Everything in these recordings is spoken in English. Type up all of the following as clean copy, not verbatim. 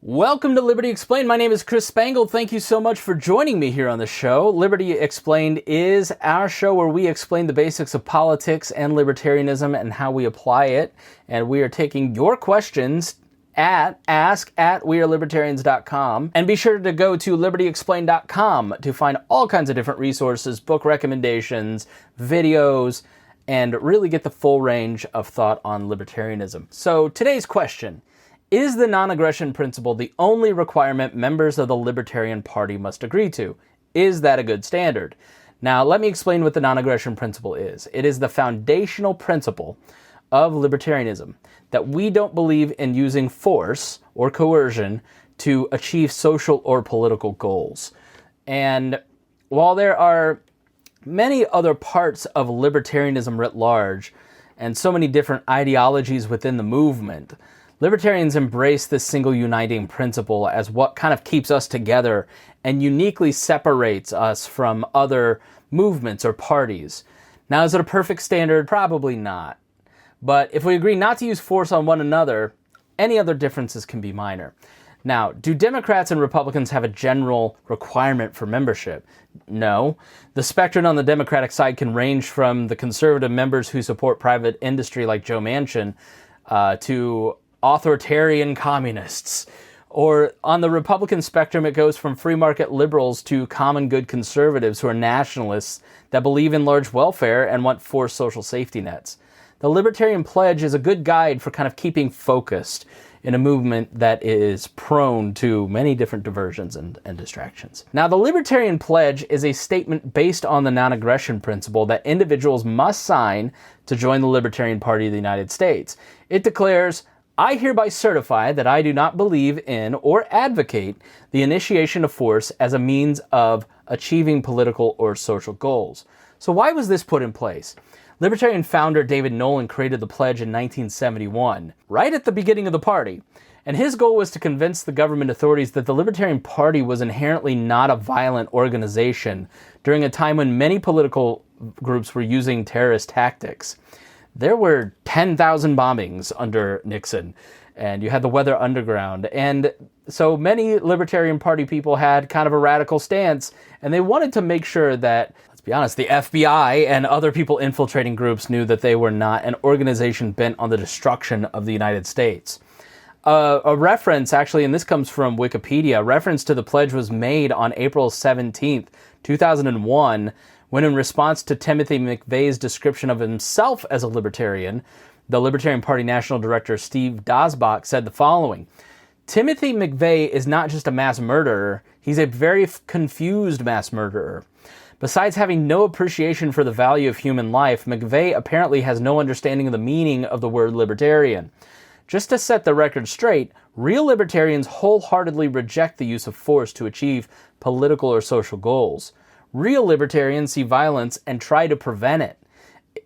Welcome to Liberty Explained. My name is Chris Spangle. Thank you so much for joining me here on the show. Liberty Explained is our show where we explain the basics of politics and libertarianism and how we apply it. And we are taking your questions at ask@wearelibertarians.com. And be sure to go to libertyexplained.com to find all kinds of different resources, book recommendations, videos, and really get the full range of thought on libertarianism. So today's question: is the non-aggression principle the only requirement members of the Libertarian Party must agree to? Is that a good standard? Now, let me explain what the non-aggression principle is. It is the foundational principle of libertarianism that we don't believe in using force or coercion to achieve social or political goals. And while there are many other parts of libertarianism writ large and so many different ideologies within the movement, libertarians embrace this single uniting principle as what kind of keeps us together and uniquely separates us from other movements or parties. Now, is it a perfect standard? Probably not. But if we agree not to use force on one another, any other differences can be minor. Now, do Democrats and Republicans have a general requirement for membership? No. The spectrum on the Democratic side can range from the conservative members who support private industry like Joe Manchin to authoritarian communists. Or on the Republican spectrum, it goes from free market liberals to common good conservatives who are nationalists that believe in large welfare and want forced social safety nets. The Libertarian Pledge is a good guide for kind of keeping focused in a movement that is prone to many different diversions and distractions. Now, the Libertarian Pledge is a statement based on the non-aggression principle that individuals must sign to join the Libertarian Party of the United States. It declares, "I hereby certify that I do not believe in or advocate the initiation of force as a means of achieving political or social goals." So why was this put in place? Libertarian founder David Nolan created the pledge in 1971, right at the beginning of the party. And his goal was to convince the government authorities that the Libertarian Party was inherently not a violent organization during a time when many political groups were using terrorist tactics. There were 10,000 bombings under Nixon, and you had the Weather Underground. And so many Libertarian Party people had kind of a radical stance, and they wanted to make sure that, let's be honest, the FBI and other people infiltrating groups knew that they were not an organization bent on the destruction of the United States. A reference, actually, and this comes from Wikipedia, a reference to the pledge was made on April 17th, 2001, when in response to Timothy McVeigh's description of himself as a libertarian, the Libertarian Party National Director Steve Dasbach said the following: "Timothy McVeigh is not just a mass murderer, he's a very confused mass murderer. Besides having no appreciation for the value of human life, McVeigh apparently has no understanding of the meaning of the word libertarian. Just to set the record straight, real libertarians wholeheartedly reject the use of force to achieve political or social goals. Real libertarians see violence and try to prevent it,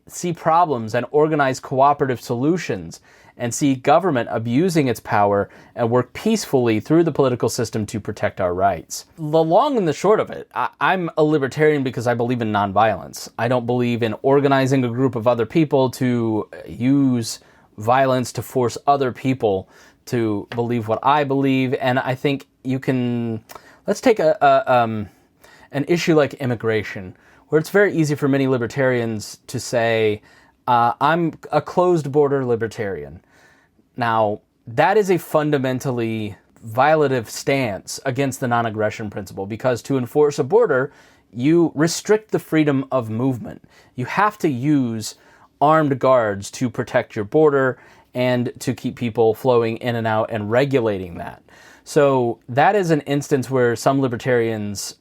see problems and organize cooperative solutions, and see government abusing its power and work peacefully through the political system to protect our rights." The long and the short of it, I'm a libertarian because I believe in nonviolence. I don't believe in organizing a group of other people to use violence to force other people to believe what I believe. And I think you can, let's take an issue like immigration, where it's very easy for many libertarians to say, I'm a closed border libertarian. Now, that is a fundamentally violative stance against the non-aggression principle, because to enforce a border, you restrict the freedom of movement. You have to use armed guards to protect your border and to keep people flowing in and out and regulating that. So that is an instance where some libertarians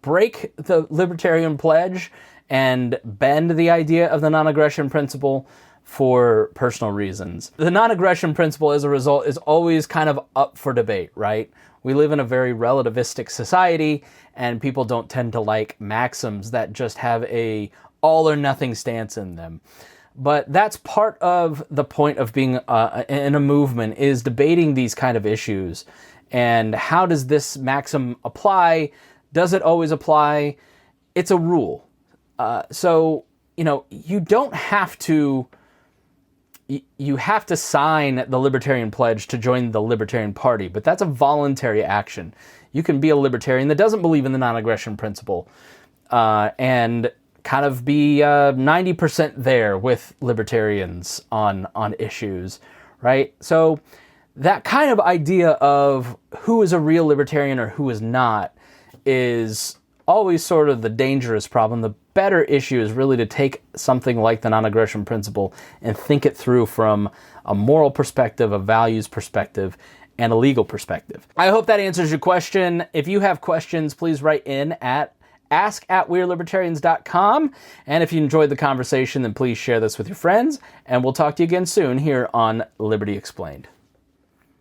break the Libertarian Pledge and bend the idea of the non-aggression principle for personal reasons. The non-aggression principle, as a result, is always kind of up for debate, right? We live in a very relativistic society, and people don't tend to like maxims that just have a all or nothing stance in them. But that's part of the point of being in a movement, is debating these kind of issues. And how does this maxim apply? Does it always apply? It's a rule. So, you don't have to you have to sign the Libertarian Pledge to join the Libertarian Party, but that's a voluntary action. You can be a libertarian that doesn't believe in the non-aggression principle and kind of be 90% there with libertarians on issues, right? So that kind of idea of who is a real libertarian or who is not is always sort of the dangerous problem. The better issue is really to take something like the non-aggression principle and think it through from a moral perspective, a values perspective, and a legal perspective. I hope that answers your question. If you have questions, please write in at ask@wearelibertarians.com. And if you enjoyed the conversation, then please share this with your friends. And we'll talk to you again soon here on Liberty Explained.